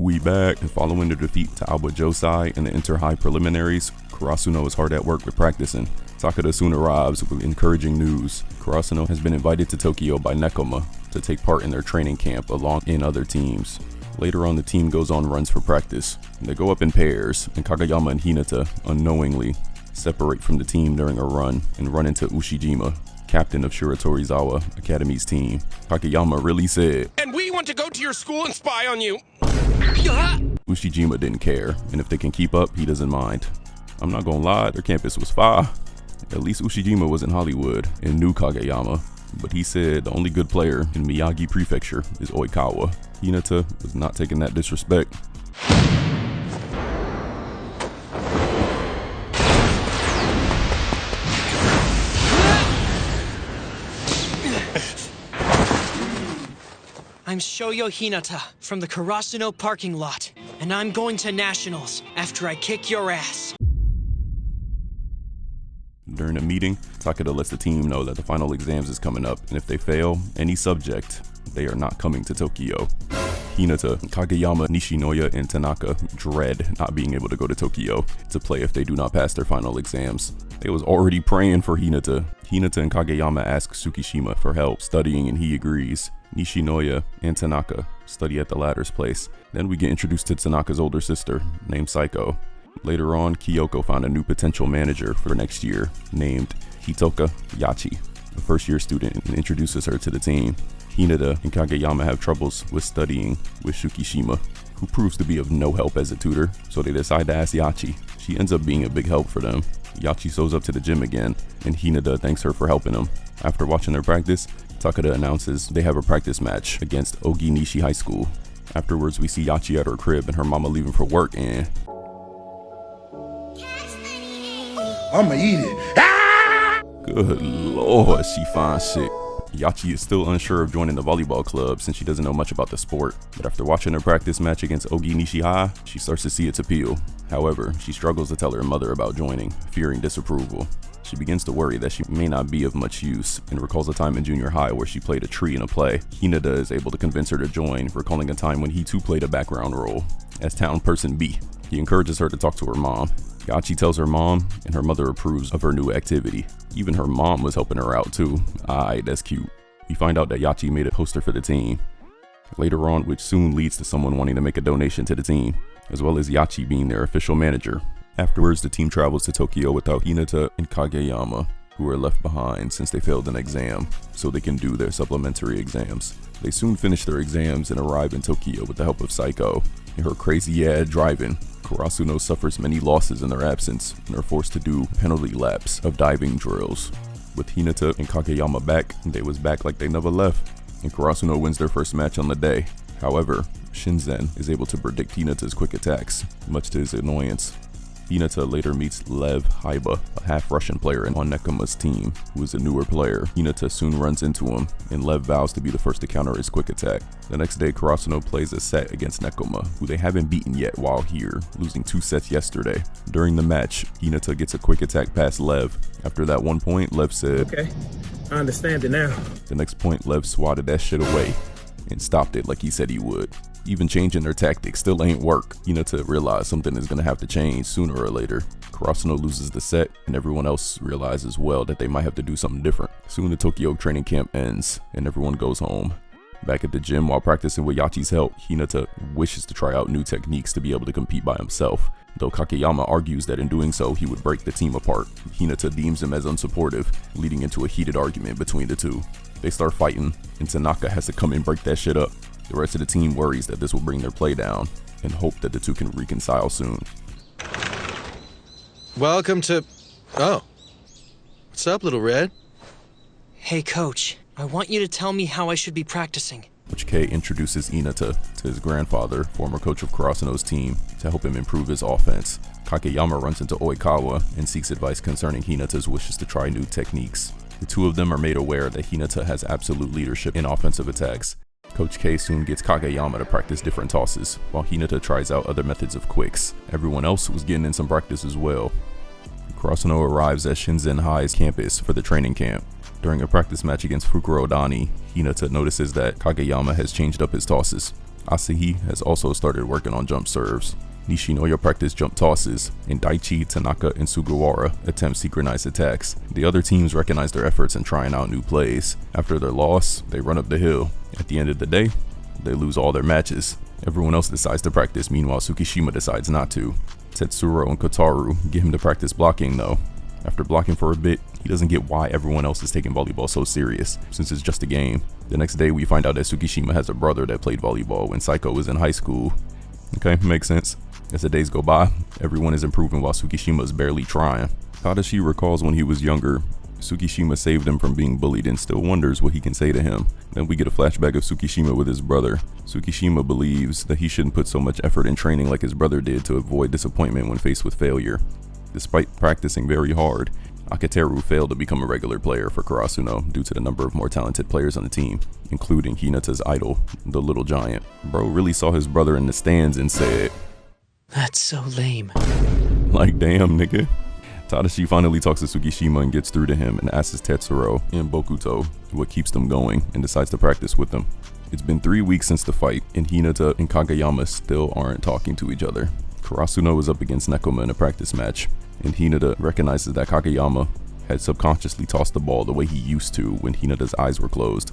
We back, and following the defeat to Aoba Josai in the inter-high preliminaries, KARASUNO is hard at work with practicing. Takeda soon arrives with encouraging news. KARASUNO has been invited to Tokyo by Nekoma to take part in their training camp along in other teams. Later on, the team goes on runs for practice. They go up in pairs, and Kageyama and Hinata unknowingly separate from the team during a run and run into Ushijima, captain of Shiratorizawa Academy's team. Kageyama really said, "And we want to go to your school and spy on you." Ushijima didn't care, and if they can keep up, he doesn't mind. I'm not gonna lie, their campus was fire. At least Ushijima was in Hollywood and knew Kageyama, but he said the only good player in Miyagi Prefecture is Oikawa. Hinata was not taking that disrespect. I'm Shoyo Hinata from the KARASUNO parking lot, and I'm going to nationals after I kick your ass. During the meeting, Takeda lets the team know that the final exams is coming up, and if they fail any subject, they are not coming to Tokyo. Hinata, Kageyama, Nishinoya, and Tanaka dread not being able to go to Tokyo to play if they do not pass their final exams. They was already praying for Hinata. Hinata and Kageyama ask Tsukishima for help studying, and he agrees. Nishinoya and Tanaka study at the latter's place. Then we get introduced to Tanaka's older sister, named Saiko. Later on, Kyoko found a new potential manager for next year, named Hitoka Yachi, a first-year student, and introduces her to the team. Hinata and Kageyama have troubles with studying with Tsukishima, who proves to be of no help as a tutor, so they decide to ask Yachi. She ends up being a big help for them. Yachi shows up to the gym again, and Hinata thanks her for helping him. After watching their practice, Takeda announces they have a practice match against Oginishi High School. Afterwards, we see Yachi at her crib and her mama leaving for work, and I'ma eat it. Good lord, she fine shit. Yachi is still unsure of joining the volleyball club since she doesn't know much about the sport, but after watching her practice match against Oginishi High, she starts to see its appeal. However, she struggles to tell her mother about joining, fearing disapproval. She begins to worry that she may not be of much use, and recalls a time in junior high where she played a tree in a play. Hinata is able to convince her to join, recalling a time when he too played a background role as town person B. He encourages her to talk to her mom. Yachi tells her mom, and her mother approves of her new activity. Even her mom was helping her out too. Aight, that's cute. We find out that Yachi made a poster for the team later on, which soon leads to someone wanting to make a donation to the team, as well as Yachi being their official manager. Afterwards, the team travels to Tokyo without Hinata and Kageyama, who are left behind since they failed an exam, so they can do their supplementary exams. They soon finish their exams and arrive in Tokyo with the help of Saiko. In her crazy driving, KARASUNO suffers many losses in their absence and are forced to do penalty laps of diving drills. With Hinata and Kageyama back, they was back like they never left, and KARASUNO wins their first match on the day. However, Shinzen is able to predict Hinata's quick attacks, much to his annoyance. Hinata later meets Lev Haiba, a half-Russian player on Nekoma's team, who is a newer player. Hinata soon runs into him, and Lev vows to be the first to counter his quick attack. The next day, KARASUNO plays a set against Nekoma, who they haven't beaten yet while here, losing 2 sets yesterday. During the match, Hinata gets a quick attack past Lev. After that one point, Lev said, Okay, I understand it now. The next point, Lev swatted that shit away and stopped it like he said he would. Even changing their tactics still ain't work. Hinata realized something is gonna have to change sooner or later. KARASUNO loses the set, and everyone else realizes well that they might have to do something different. Soon the Tokyo training camp ends, and everyone goes home. Back at the gym while practicing with Yachi's help, Hinata wishes to try out new techniques to be able to compete by himself, though Kageyama argues that in doing so he would break the team apart. Hinata deems him as unsupportive, leading into a heated argument between the two. They start fighting, and Tanaka has to come and break that shit up. The rest of the team worries that this will bring their play down, and hope that the two can reconcile soon. Welcome to... Oh. What's up, Little Red? Hey coach, I want you to tell me how I should be practicing. Coach K introduces Hinata to his grandfather, former coach of KARASUNO's team, to help him improve his offense. Kageyama runs into Oikawa and seeks advice concerning Hinata's wishes to try new techniques. The two of them are made aware that Hinata has absolute leadership in offensive attacks. Coach K soon gets Kageyama to practice different tosses, while Hinata tries out other methods of quicks. Everyone else was getting in some practice as well. KARASUNO arrives at Shinzen High's campus for the training camp. During a practice match against Fukurodani, Hinata notices that Kageyama has changed up his tosses. Asahi has also started working on jump serves. Nishinoya practice jump tosses, and Daichi, Tanaka, and Sugawara attempt synchronized attacks. The other teams recognize their efforts in trying out new plays. After their loss, they run up the hill. At the end of the day, they lose all their matches. Everyone else decides to practice, meanwhile Tsukishima decides not to. Tetsuro and Kotaru get him to practice blocking though. After blocking for a bit, he doesn't get why everyone else is taking volleyball so serious, since it's just a game. The next day we find out that Tsukishima has a brother that played volleyball when Saiko was in high school. Okay, makes sense. As the days go by, everyone is improving while Tsukishima is barely trying. Tadashi recalls when he was younger, Tsukishima saved him from being bullied and still wonders what he can say to him. Then we get a flashback of Tsukishima with his brother. Tsukishima believes that he shouldn't put so much effort in training like his brother did to avoid disappointment when faced with failure. Despite practicing very hard, Akateru failed to become a regular player for Karasuno due to the number of more talented players on the team, including Hinata's idol, the Little Giant. Bro really saw his brother in the stands and said, That's so lame. like, damn, nigga. Tadashi finally talks to Tsukishima and gets through to him and asks Tetsuro and Bokuto what keeps them going and decides to practice with them. It's been 3 weeks since the fight, and Hinata and Kageyama still aren't talking to each other. Karasuno is up against Nekoma in a practice match, and Hinata recognizes that Kageyama had subconsciously tossed the ball the way he used to when Hinata's eyes were closed.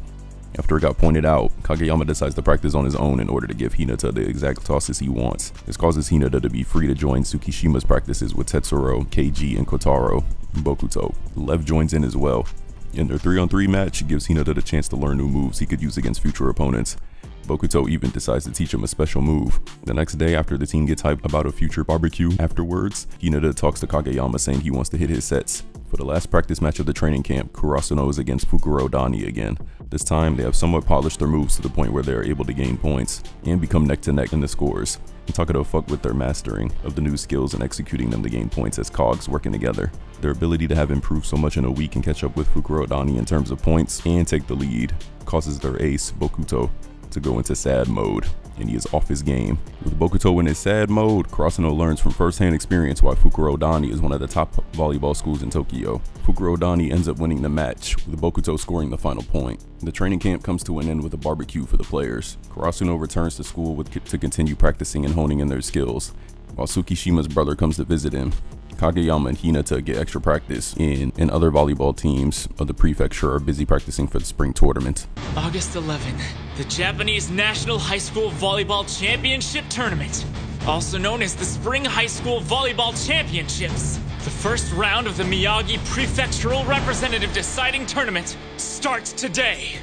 After it got pointed out, Kageyama decides to practice on his own in order to give Hinata the exact tosses he wants. This causes Hinata to be free to join Tsukishima's practices with Tetsuro, Keiji, and Kotaro. Bokuto. Lev joins in as well. In their 3-on-3 match, gives Hinata the chance to learn new moves he could use against future opponents. Bokuto even decides to teach him a special move. The next day, after the team gets hyped about a future barbecue afterwards, Hinata talks to Kageyama saying he wants to hit his sets. For the last practice match of the training camp, Karasuno is against Fukuro Dani again. This time, they have somewhat polished their moves to the point where they are able to gain points and become neck to neck in the scores. Takado fuck with their mastering of the new skills and executing them to gain points as cogs working together. Their ability to have improved so much in a week and catch up with Fukuro Dani in terms of points and take the lead causes their ace, Bokuto, to go into sad mode, and he is off his game. With Bokuto in his sad mode, Karasuno learns from first-hand experience why Fukuro Dani is one of the top volleyball schools in Tokyo. Fukuro Dani ends up winning the match, with Bokuto scoring the final point. The training camp comes to an end with a barbecue for the players. Karasuno returns to school to continue practicing and honing in their skills, while Tsukishima's brother comes to visit him. Kageyama and Hinata get extra practice and other volleyball teams of the prefecture are busy practicing for the spring tournament. August 11, the Japanese National High School Volleyball Championship Tournament, also known as the Spring High School Volleyball Championships. The first round of the Miyagi Prefectural Representative Deciding Tournament starts today.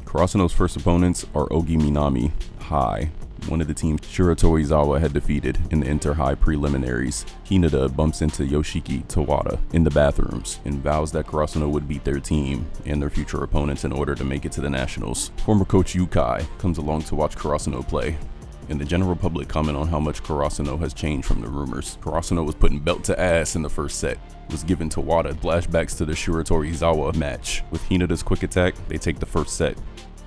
Karasuno's first opponents are Ogi Minami High, one of the teams Shiro Torizawa had defeated in the Inter-High preliminaries. Hinata bumps into Yoshiki Tawada in the bathrooms and vows that Karasuno would beat their team and their future opponents in order to make it to the nationals. Former coach Yukai comes along to watch Karasuno play, and the general public comment on how much Karasuno has changed from the rumors. Karasuno was putting belt to ass in the first set, was given Tawada flashbacks to the Shiro Torizawa match. With Hinata's quick attack, they take the first set.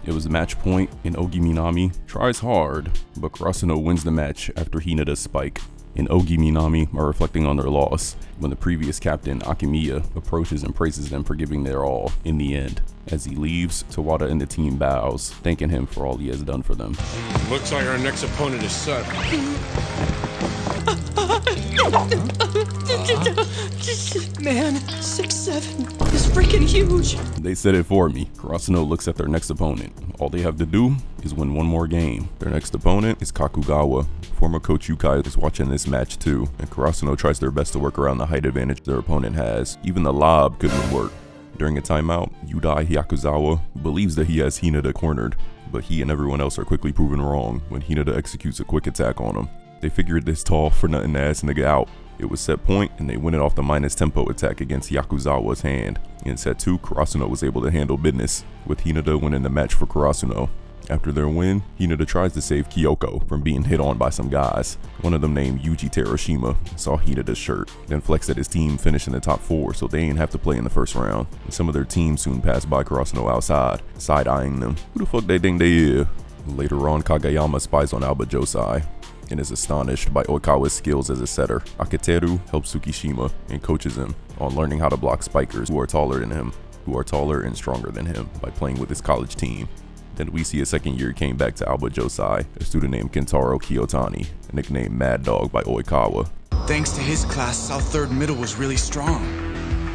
It was a match point, and Ogi Minami tries hard, but Karasuno wins the match after Hinata's spike. And Ogi Minami are reflecting on their loss when the previous captain, Akimiya, approaches and praises them for giving their all in the end. As he leaves, Tawada and the team bows, thanking him for all he has done for them. Looks like our next opponent is set. Man, 6'7" is freaking huge. They said it for me. Karasuno looks at their next opponent. All they have to do is win one more game. Their next opponent is Kakugawa. Former coach Yukai is watching this match too, and Karasuno tries their best to work around the height advantage their opponent has. Even the lob couldn't work. During a timeout, Yudai Hyakuzawa believes that he has Hinata cornered, but he and everyone else are quickly proven wrong when Hinata executes a quick attack on him. They figured this tall for nothing to ass nigga out. It was set point, and they win it off the minus tempo attack against Hyakuzawa's hand. In set 2, Karasuno was able to handle business, with Hinata winning the match for Karasuno. After their win, Hinata tries to save Kyoko from being hit on by some guys. One of them named Yuji Terashima saw Hinata's shirt, then flexed at his team finishing the top 4 so they ain't have to play in the first round. And some of their team soon passed by Karasuno outside, side-eyeing them. Who the fuck they think they is? Later on, Kageyama spies on Alba Josai and is astonished by Oikawa's skills as a setter. Akateru helps Tsukishima and coaches him on learning how to block spikers who are taller than him, who are taller and stronger than him by playing with his college team. Then we see a second year came back to Alba Josai, a student named Kentaro Kiyotani, nicknamed Mad Dog by Oikawa. Thanks to his class, South Third Middle was really strong.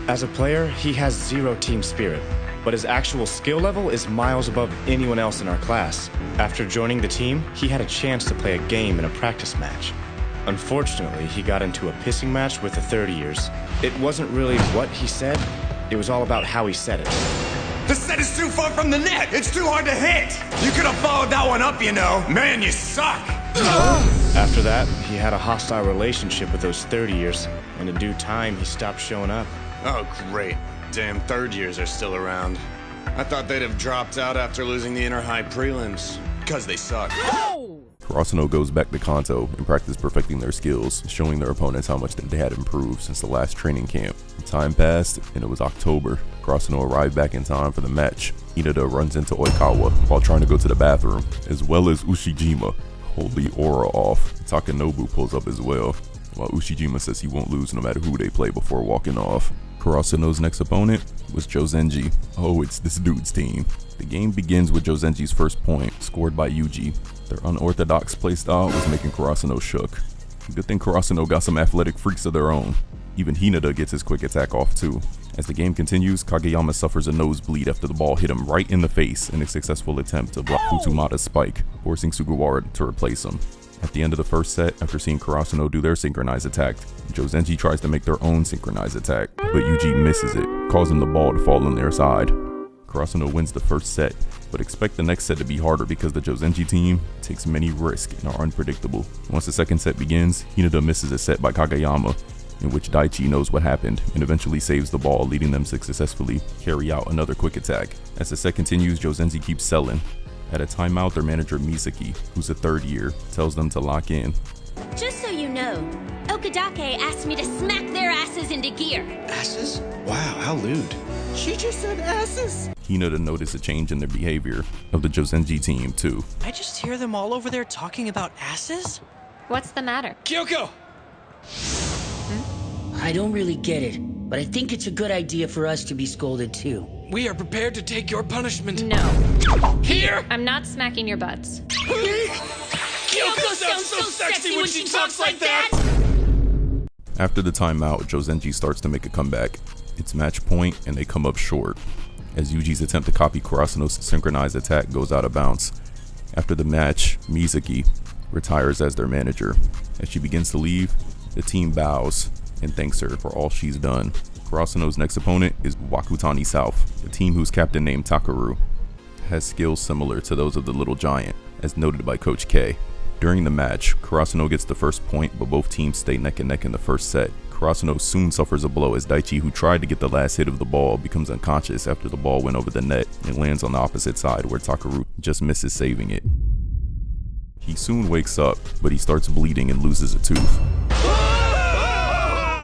As a player, he has zero team spirit, but his actual skill level is miles above anyone else in our class. After joining the team, he had a chance to play a game in a practice match. Unfortunately, he got into a pissing match with the 30 years. It wasn't really what he said, it was all about how he said it. The set is too far from the net! It's too hard to hit! You could have followed that one up, you know! Man, you suck! After that, he had a hostile relationship with those 30 years, and in due time, he stopped showing up. Oh, great. Damn third years are still around. I thought they'd have dropped out after losing the inter-high prelims. Because they suck. Karasuno goes back to Kanto and practice perfecting their skills, showing their opponents how much they had improved since the last training camp. Time passed, and it was October. Karasuno arrived back in time for the match. Hinata runs into Oikawa while trying to go to the bathroom, as well as Ushijima. Holy aura off. Takanobu pulls up as well, while Ushijima says he won't lose no matter who they play before walking off. Karasuno's next opponent was Jozenji. Oh, it's this dude's team. The game begins with Jozenji's first point, scored by Yuji. Their unorthodox playstyle was making Karasuno shook. Good thing Karasuno got some athletic freaks of their own. Even Hinata gets his quick attack off too. As the game continues, Kageyama suffers a nosebleed after the ball hit him right in the face in a successful attempt to block Futsumata's spike, forcing Sugawara to replace him. At the end of the first set, after seeing Karasuno do their synchronized attack, Jozenji tries to make their own synchronized attack, but Yuji misses it, causing the ball to fall on their side. Karasuno wins the first set, but expect the next set to be harder because the Jozenji team takes many risks and are unpredictable. Once the second set begins, Hinata misses a set by Kageyama, in which Daichi knows what happened and eventually saves the ball, leading them to successfully carry out another quick attack. As the set continues, Jozenji keeps selling. At a timeout, their manager Misaki, who's a third year, tells them to lock in. Just so you know, Okadake asked me to smack their asses into gear. Asses? Wow, how lewd. She just said asses! Hinata noticed a change in their behavior of the Jozenji team too. I just hear them all over there talking about asses? What's the matter? Kyoko! I don't really get it, but I think it's a good idea for us to be scolded too. We are prepared to take your punishment. No. Here! I'm not smacking your butts. Kyoko sounds so sexy when she talks like that! After the timeout, Jozenji starts to make a comeback. It's match point and they come up short, as Yuji's attempt to copy Karasuno's synchronized attack goes out of bounds. After the match, Misaki retires as their manager. As she begins to leave, the team bows and thanks her for all she's done. Karasuno's next opponent is Wakutani South, a team whose captain named Takaru has skills similar to those of the Little Giant, as noted by Coach K. During the match, Karasuno gets the first point, but both teams stay neck and neck in the first set. Karasuno soon suffers a blow as Daichi, who tried to get the last hit of the ball, becomes unconscious after the ball went over the net and lands on the opposite side where Takaru just misses saving it. He soon wakes up, but he starts bleeding and loses a tooth.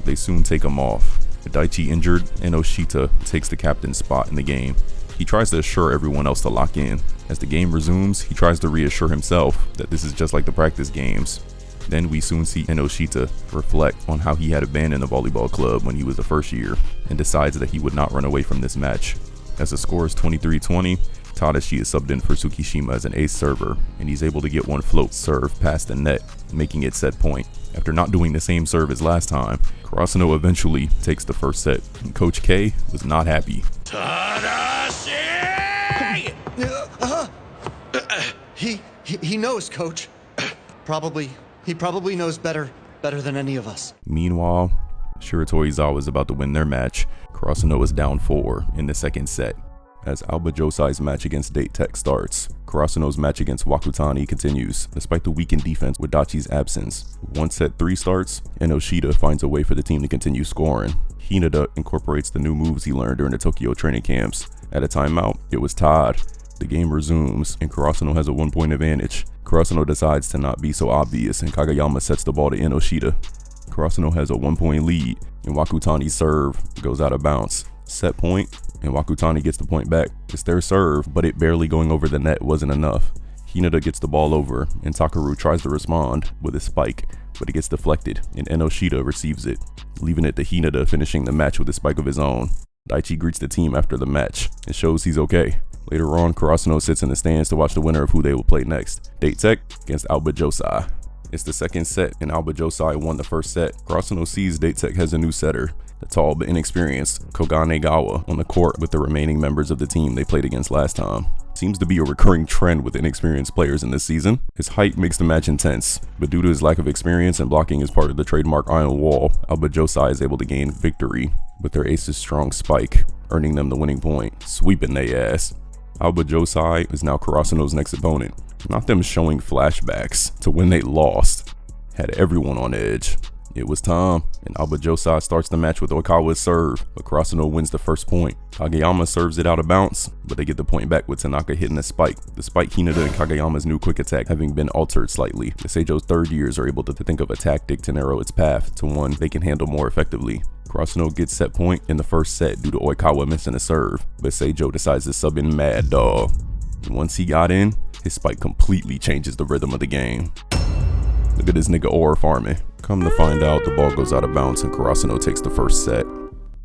They soon take him off. With Daichi injured, Enoshita takes the captain's spot in the game. He tries to assure everyone else to lock in. As the game resumes, he tries to reassure himself that this is just like the practice games. Then we soon see Enoshita reflect on how he had abandoned the volleyball club when he was a first year and decides that he would not run away from this match. As the score is 23-20, Tadashi is subbed in for Tsukishima as an ace server, and he's able to get one float serve past the net, making it set point. After not doing the same serve as last time, Karasuno eventually takes the first set, and Coach K was not happy. Tadashi! He knows, Coach. He probably knows better than any of us. Meanwhile, Shiratorizawa is about to win their match. Karasuno is down 4 in the second set. As Alba Josai's match against Date Tech starts, Karasuno's match against Wakutani continues, despite the weakened defense with Dachi's absence. Once set 3 starts, Enoshita finds a way for the team to continue scoring. Hinata incorporates the new moves he learned during the Tokyo training camps. At a timeout, it was tied. The game resumes, and Karasuno has a 1-point advantage. Karasuno decides to not be so obvious, and Kageyama sets the ball to Enoshita. Karasuno has a 1-point lead, and Wakutani's serve goes out of bounds. Set point, and Wakutani gets the point back. It's their serve, but it barely going over the net wasn't enough. Hinata gets the ball over, and Takaru tries to respond with a spike, but it gets deflected, and Enoshita receives it, leaving it to Hinata finishing the match with a spike of his own. Daichi greets the team after the match and shows he's okay. Later on, Karasuno sits in the stands to watch the winner of who they will play next. Date Tech against Alba Josai. It's the second set, and Alba Josai won the first set. Karasuno sees Date Tech has a new setter, the tall but inexperienced Kogane Gawa, on the court with the remaining members of the team they played against last time. Seems to be a recurring trend with inexperienced players in this season. His height makes the match intense, but due to his lack of experience and blocking as part of the trademark iron wall, Alba Josai is able to gain victory with their ace's strong spike, earning them the winning point, sweeping their ass. Alba Josai is now Karasuno's next opponent. Not them showing flashbacks to when they lost. Had everyone on edge. It was time, and Alba Josai starts the match with Oikawa's serve, but Karasuno wins the first point. Kageyama serves it out of bounds, but they get the point back with Tanaka hitting a spike. Despite Hinata and Kageyama's new quick attack having been altered slightly, the Seijo's third years are able to think of a tactic to narrow its path to one they can handle more effectively. Karasuno gets set point in the first set due to Oikawa missing a serve, but Seijo decides to sub in Mad Dog. And once he got in, his spike completely changes the rhythm of the game. Look at this nigga ore farming. Come to find out, the ball goes out of bounds and Karasuno takes the first set.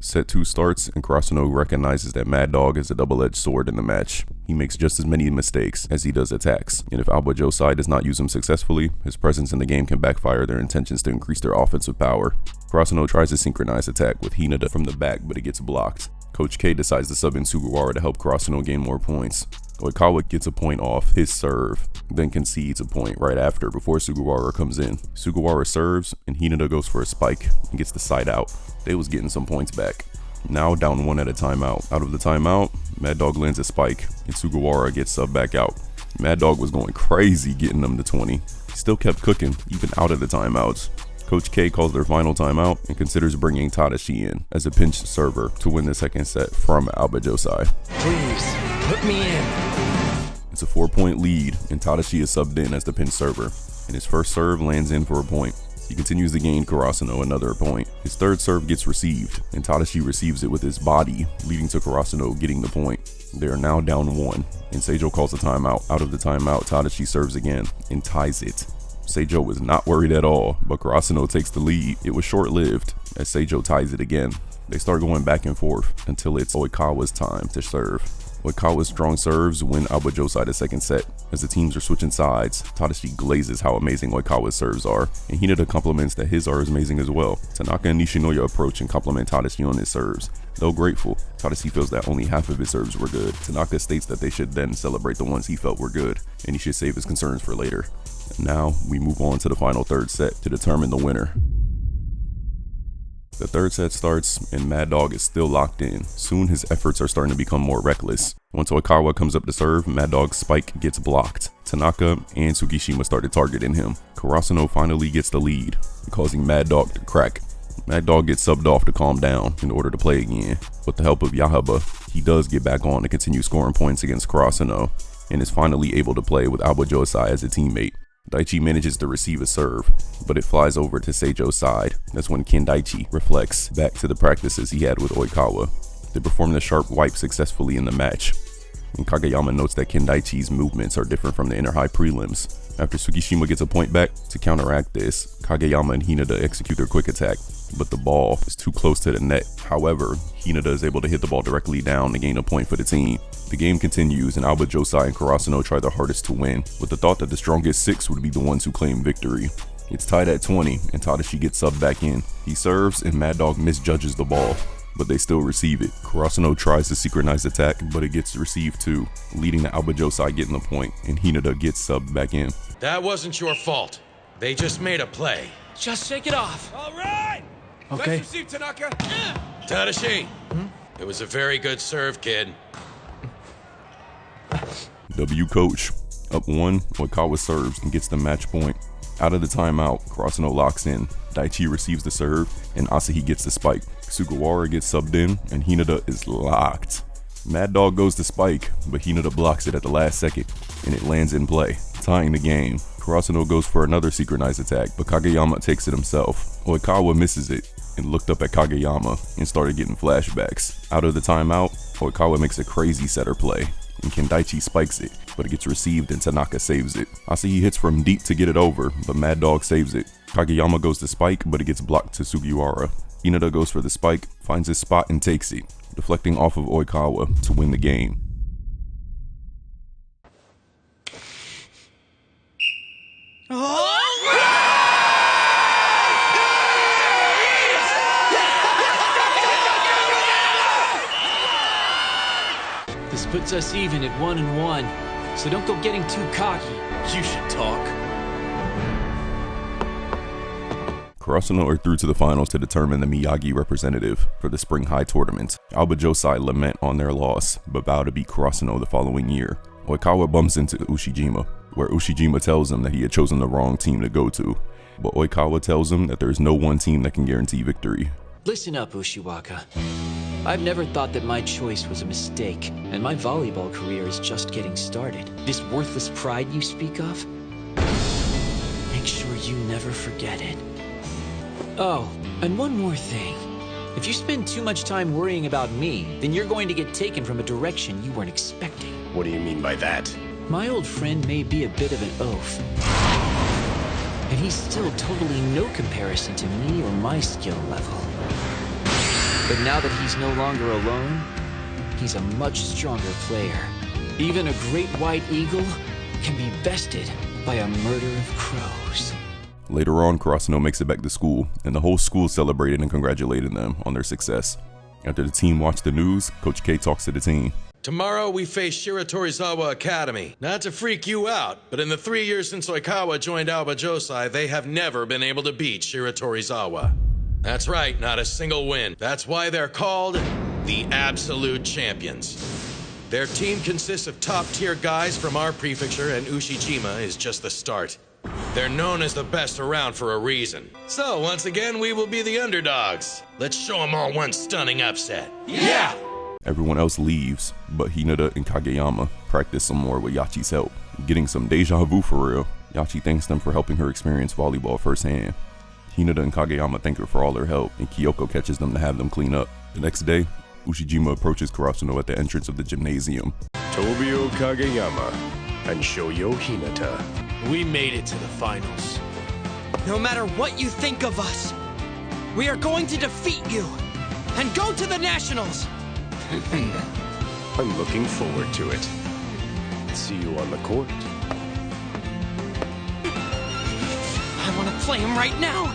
Set 2 starts and Karasuno recognizes that Mad Dog is a double-edged sword in the match. He makes just as many mistakes as he does attacks, and if Alba Josai does not use him successfully, his presence in the game can backfire their intentions to increase their offensive power. Karasuno tries to synchronize attack with Hinata from the back, but it gets blocked. Coach K decides to sub in Sugawara to help Karasuno gain more points. Oikawa gets a point off his serve, then concedes a point right after before Sugawara comes in. Sugawara serves, and Hinata goes for a spike and gets the side out. They was getting some points back. Now down one at a timeout. Out of the timeout, Mad Dog lands a spike, and Sugawara gets subbed back out. Mad Dog was going crazy getting them to 20. He still kept cooking, even out of the timeouts. Coach K calls their final timeout and considers bringing Tadashi in as a pinch server to win the second set from Alba Josai. Please, put me in. It's a 4-point lead, and Tadashi is subbed in as the pinch server, and his first serve lands in for a point. He continues to gain Karasuno another point. His third serve gets received, and Tadashi receives it with his body, leading to Karasuno getting the point. They are now down 1, and Seijo calls a timeout. Out of the timeout, Tadashi serves again and ties it. Seijo was not worried at all, but Karasuno takes the lead. It was short-lived, as Seijo ties it again. They start going back and forth until it's Oikawa's time to serve. Oikawa's strong serves win Alba Josai the second set. As the teams are switching sides, Tadashi glazes how amazing Oikawa's serves are, and Hinata compliments that his are as amazing as well. Tanaka and Nishinoya approach and compliment Tadashi on his serves. Though grateful, Tadashi feels that only half of his serves were good. Tanaka states that they should then celebrate the ones he felt were good, and he should save his concerns for later. And now, we move on to the final third set to determine the winner. The third set starts, and Mad Dog is still locked in. Soon his efforts are starting to become more reckless. Once Oikawa comes up to serve, Mad Dog's spike gets blocked. Tanaka and Tsukishima started targeting him. Karasuno finally gets the lead, causing Mad Dog to crack. Mad Dog gets subbed off to calm down in order to play again. With the help of Yahaba, he does get back on to continue scoring points against Karasuno, and is finally able to play with Alba Josai as a teammate. Daichi manages to receive a serve, but it flies over to Seijo's side. That's when Ken Daichi reflects back to the practices he had with Oikawa. They perform the sharp wipe successfully in the match, and Kageyama notes that Ken Daichi's movements are different from the inner high prelims. After Tsukishima gets a point back, to counteract this, Kageyama and Hinata execute their quick attack, but the ball is too close to the net. However, Hinata is able to hit the ball directly down to gain a point for the team. The game continues, and Alba Josai and Karasuno try their hardest to win, with the thought that the strongest 6 would be the ones who claim victory. It's tied at 20, and Tadashi gets subbed back in. He serves, and Mad Dog misjudges the ball, but they still receive it. Karasuno tries to synchronize attack, but it gets received too, leading to Alba Josai getting the point, and Hinata gets subbed back in. That wasn't your fault. They just made a play. Just shake it off. All right! Okay. Let's receive Tanaka. Tadashi, it was a very good serve, kid. W coach. Up 1, Oikawa serves and gets the match point. Out of the timeout, Karasuno locks in. Daichi receives the serve, and Asahi gets the spike. Sugawara gets subbed in, and Hinata is locked. Mad Dog goes to spike, but Hinata blocks it at the last second, and it lands in play, tying the game. Karasuno goes for another synchronized attack, but Kageyama takes it himself. Oikawa misses it, and looked up at Kageyama and started getting flashbacks. Out of the timeout, Oikawa makes a crazy setter play, and Kendaichi spikes it, but it gets received and Tanaka saves it. Asahi hits from deep to get it over, but Mad Dog saves it. Kageyama goes to spike, but it gets blocked to Sugiwara. Hinata goes for the spike, finds his spot and takes it, deflecting off of Oikawa to win the game. puts us even at 1-1. So don't go getting too cocky. You should talk. Karasuno are through to the finals to determine the Miyagi representative for the Spring High Tournament. Aoba Josai lament on their loss, but vow to beat Karasuno the following year. Oikawa bumps into Ushijima, where Ushijima tells him that he had chosen the wrong team to go to. But Oikawa tells him that there is no one team that can guarantee victory. Listen up, Ushiwaka. I've never thought that my choice was a mistake, and my volleyball career is just getting started. This worthless pride you speak of? Make sure you never forget it. Oh, and one more thing. If you spend too much time worrying about me, then you're going to get taken from a direction you weren't expecting. What do you mean by that? My old friend may be a bit of an oaf, and he's still totally no comparison to me or my skill level. But now that he's no longer alone, he's a much stronger player. Even a great white eagle can be bested by a murder of crows. Later on, Karasuno makes it back to school, and the whole school celebrated and congratulated them on their success. After the team watched the news, Coach K talks to the team. Tomorrow we face Shiratorizawa Academy. Not to freak you out, but in the 3 years since Oikawa joined Aoba Josai, they have never been able to beat Shiratorizawa. That's right, not a single win. That's why they're called the Absolute Champions. Their team consists of top-tier guys from our prefecture, and Ushijima is just the start. They're known as the best around for a reason. So, once again, we will be the underdogs. Let's show them all one stunning upset. Yeah! Everyone else leaves, but Hinata and Kageyama practice some more with Yachi's help. Getting some deja vu for real. Yachi thanks them for helping her experience volleyball firsthand. Hinata and Kageyama thank her for all their help, and Kyoko catches them to have them clean up. The next day, Ushijima approaches Karasuno at the entrance of the gymnasium. Tobio Kageyama and Shoyo Hinata. We made it to the finals. No matter what you think of us, we are going to defeat you and go to the Nationals. I'm looking forward to it. See you on the court. I want to play him right now.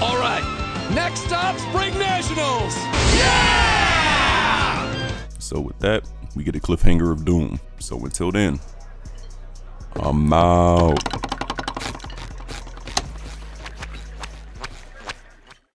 All right, next stop, Spring Nationals! Yeah! So with that, we get a cliffhanger of doom. So until then, I'm out.